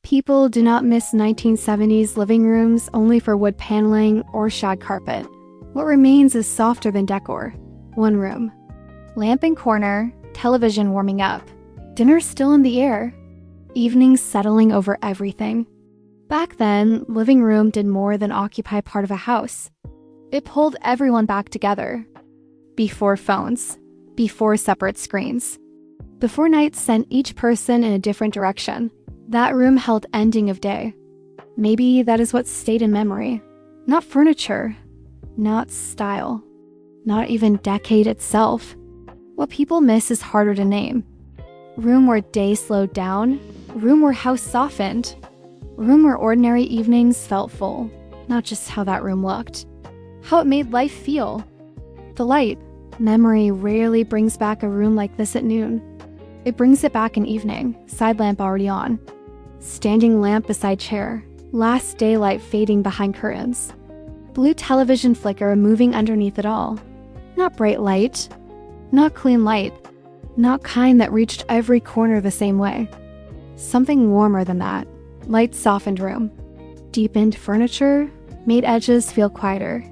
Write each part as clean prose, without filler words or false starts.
People do not miss 1970s living rooms only for wood paneling or shag carpet. What remains is softer than decor. One room. Lamp in corner, television warming up. Dinner still in the air. Evenings settling over everything. Back then, living room did more than occupy part of a house. It pulled everyone back together. Before phones. Before separate screens. Before nights sent each person in a different direction. That room held ending of day. Maybe that is what stayed in memory. Not furniture. Not style. Not even decade itself. What people miss is harder to name. Room where day slowed down. Room where house softened. Room where ordinary evenings felt full. Not just how that room looked. How it made life feel. The light. Memory rarely brings back a room like this at noon. It brings it back in evening, side lamp already on. Standing lamp beside chair, last daylight fading behind curtains. Blue television flicker moving underneath it all. Not bright light, not clean light, not kind that reached every corner the same way. Something warmer than that. Light softened room. Deepened furniture, made edges feel quieter.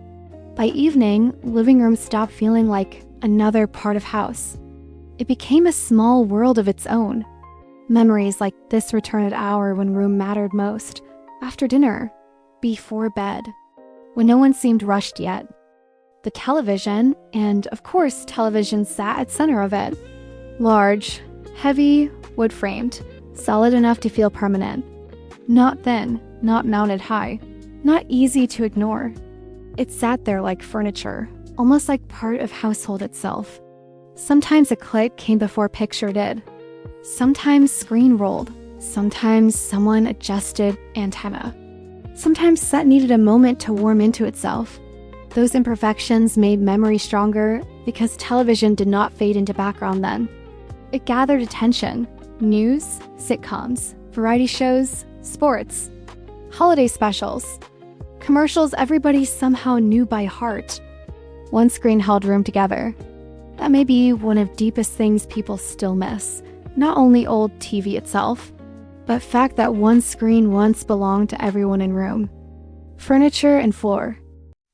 By evening, living room stopped feeling like another part of house. It became a small world of its own. Memories like this return at hour when room mattered most. After dinner. Before bed. When no one seemed rushed yet. The television, and of course television sat at center of it. Large, heavy, wood-framed, solid enough to feel permanent. Not thin, not mounted high, not easy to ignore. It sat there like furniture, almost like part of household itself. Sometimes a click came before picture did. Sometimes screen rolled. Sometimes someone adjusted antenna. Sometimes set needed a moment to warm into itself. Those imperfections made memory stronger because television did not fade into background then. It gathered attention. News, sitcoms, variety shows, sports, holiday specials, commercials everybody somehow knew by heart. One screen held room together. That may be one of the deepest things people still miss. Not only old TV itself, but fact that one screen once belonged to everyone in room. Furniture and floor.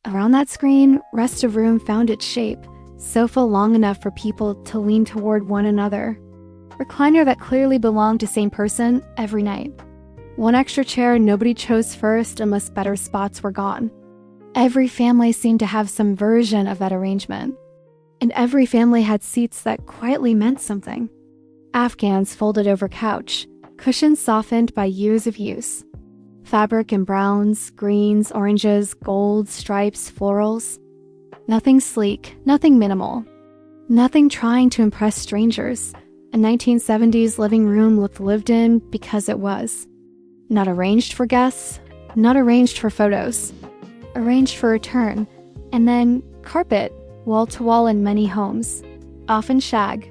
Around that screen, rest of room found its shape. Sofa long enough for people to lean toward one another. Recliner that clearly belonged to same person every night. One extra chair nobody chose first unless better spots were gone. Every family seemed to have some version of that arrangement. And every family had seats that quietly meant something. Afghans folded over couch, cushions softened by years of use. Fabric in browns, greens, oranges, golds, stripes, florals. Nothing sleek, nothing minimal. Nothing trying to impress strangers. A 1970s living room looked lived in because it was. Not arranged for guests, not arranged for photos. Arranged for return, and then carpet, wall to wall in many homes. Often shag.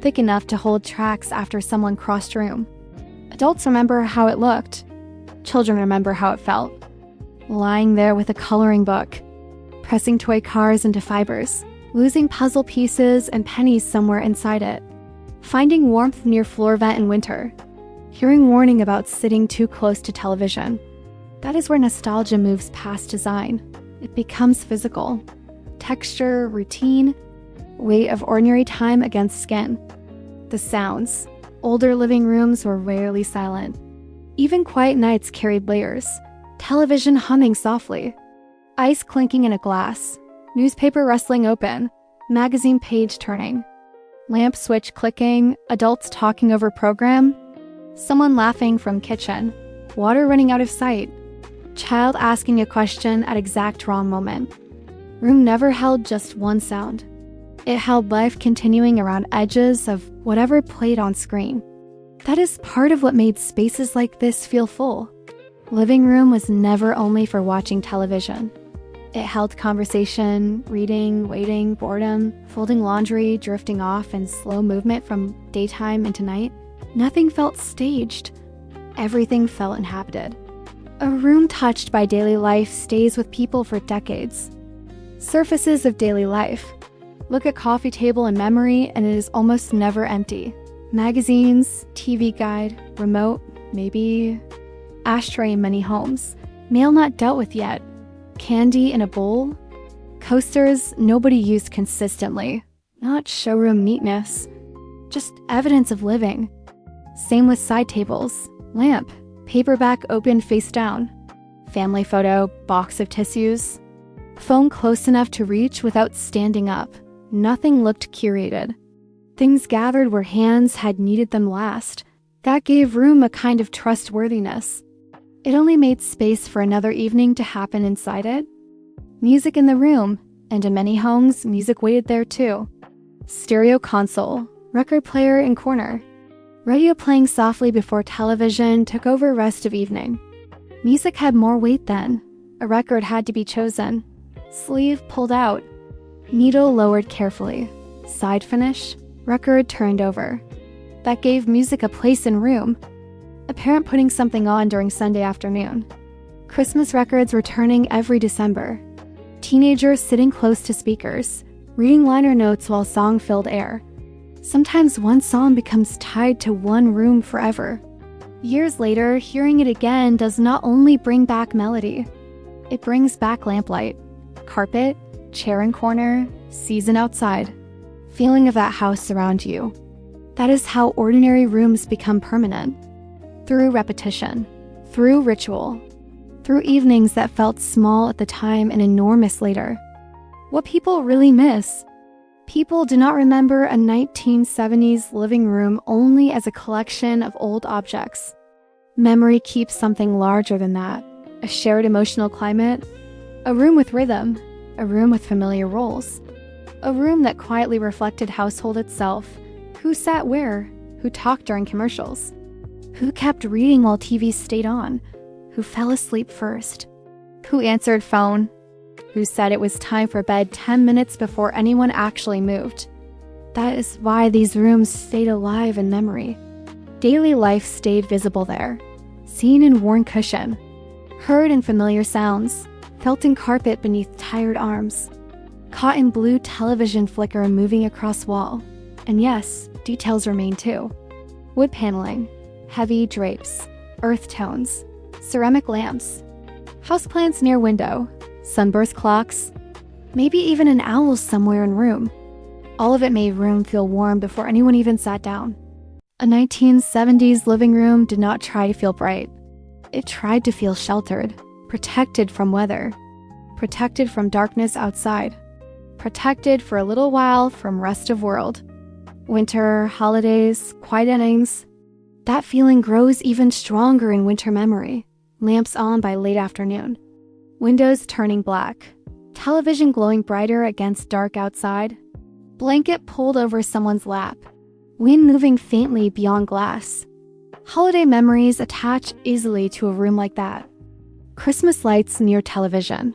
Thick enough to hold tracks after someone crossed room. Adults remember how it looked. Children remember how it felt. Lying there with a coloring book, pressing toy cars into fibers, losing puzzle pieces and pennies somewhere inside it. Finding warmth near floor vent in winter. Hearing warning about sitting too close to television. That is where nostalgia moves past design. It becomes physical. Texture, routine, weight of ordinary time against skin. The sounds. Older living rooms were rarely silent. Even quiet nights carried layers. Television humming softly. Ice clinking in a glass. Newspaper rustling open. Magazine page turning. Lamp switch clicking. Adults talking over program. Someone laughing from kitchen. Water running out of sight. Child asking a question at exact wrong moment. Room never held just one sound. It held life continuing around edges of whatever played on screen. That is part of what made spaces like this feel full. Living room was never only for watching television. It held conversation, reading, waiting, boredom, folding laundry, drifting off, and slow movement from daytime into night. Nothing felt staged. Everything felt inhabited. A room touched by daily life stays with people for decades. Surfaces of daily life. Look at coffee table in memory and it is almost never empty. Magazines, TV guide, remote, maybe Ashtray in many homes. Mail not dealt with yet. Candy in a bowl. Coasters nobody used consistently. Not showroom neatness. Just evidence of living. Same with side tables. Lamp. Paperback open face down. Family photo. Box of tissues. Phone close enough to reach without standing up. Nothing looked curated. Things gathered where hands had needed them last. That gave room a kind of trustworthiness. It only made space for another evening to happen inside it. Music in the room, and in many homes, music waited there too. Stereo console, record player in corner. Radio playing softly before television took over rest of evening. Music had more weight then. A record had to be chosen. Sleeve pulled out. Needle lowered carefully. Side finish, record turned over. That gave music a place in room. A parent putting something on during Sunday afternoon. Christmas records returning every December. Teenagers sitting close to speakers, reading liner notes while song filled air. Sometimes one song becomes tied to one room forever. Years later, hearing it again does not only bring back melody, it brings back lamplight, carpet, chair in corner, season outside. Feeling of that house around you. That is how ordinary rooms become permanent. Through repetition, through ritual, through evenings that felt small at the time and enormous later. What people really miss. People do not remember a 1970s living room only as a collection of old objects. Memory keeps something larger than that, a shared emotional climate, a room with rhythm, a room with familiar roles, a room that quietly reflected household itself, who sat where, who talked during commercials, who kept reading while TV stayed on, who fell asleep first, who answered phone, who said it was time for bed 10 minutes before anyone actually moved. That is why these rooms stayed alive in memory. Daily life stayed visible there, seen in worn cushion, heard in familiar sounds, felt in carpet beneath tired arms, caught in blue television flicker moving across wall. And yes, details remain too. Wood paneling, heavy drapes, earth tones, ceramic lamps, houseplants near window, sunburst clocks, maybe even an owl somewhere in room. All of it made room feel warm before anyone even sat down. A 1970s living room did not try to feel bright. It tried to feel sheltered, protected from weather, protected from darkness outside, protected for a little while from rest of world. Winter, holidays, quiet innings. That feeling grows even stronger in winter memory. Lamps on by late afternoon. Windows turning black. Television glowing brighter against dark outside. Blanket pulled over someone's lap. Wind moving faintly beyond glass. Holiday memories attach easily to a room like that. Christmas lights near television.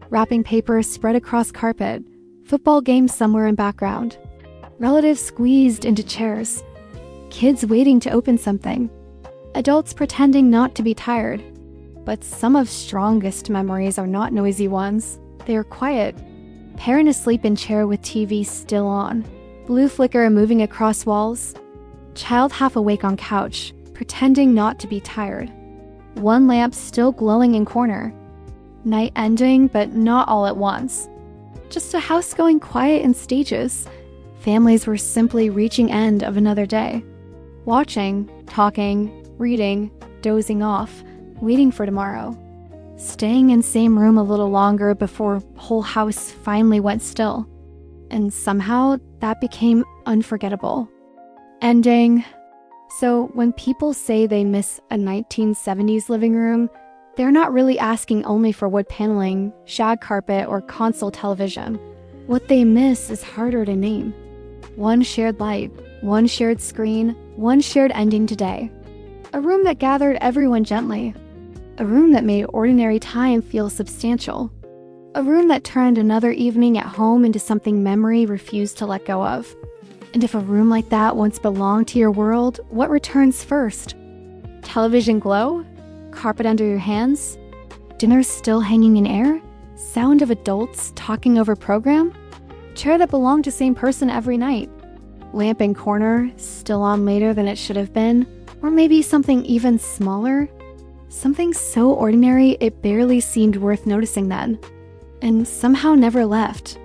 Wrapping paper spread across carpet. Football game somewhere in background. Relatives squeezed into chairs. Kids waiting to open something. Adults pretending not to be tired. But some of strongest memories are not noisy ones. They are quiet. Parent asleep in chair with TV still on. Blue flicker moving across walls. Child half awake on couch, pretending not to be tired. One lamp still glowing in corner. Night ending, but not all at once. Just a house going quiet in stages. Families were simply reaching end of another day. Watching, talking, reading, dozing off, waiting for tomorrow. Staying in same room a little longer before whole house finally went still. And somehow that became unforgettable. Ending. So when people say they miss a 1970s living room, they're not really asking only for wood paneling, shag carpet, or console television. What they miss is harder to name. One shared light, one shared screen, one shared ending today. A room that gathered everyone gently. A room that made ordinary time feel substantial. A room that turned another evening at home into something memory refused to let go of. And if a room like that once belonged to your world, what returns first? Television glow? Carpet under your hands? Dinner still hanging in air? Sound of adults talking over program? Chair that belonged to same person every night? Lamp in corner, still on later than it should have been? Or maybe something even smaller? Something so ordinary it barely seemed worth noticing then, and somehow never left.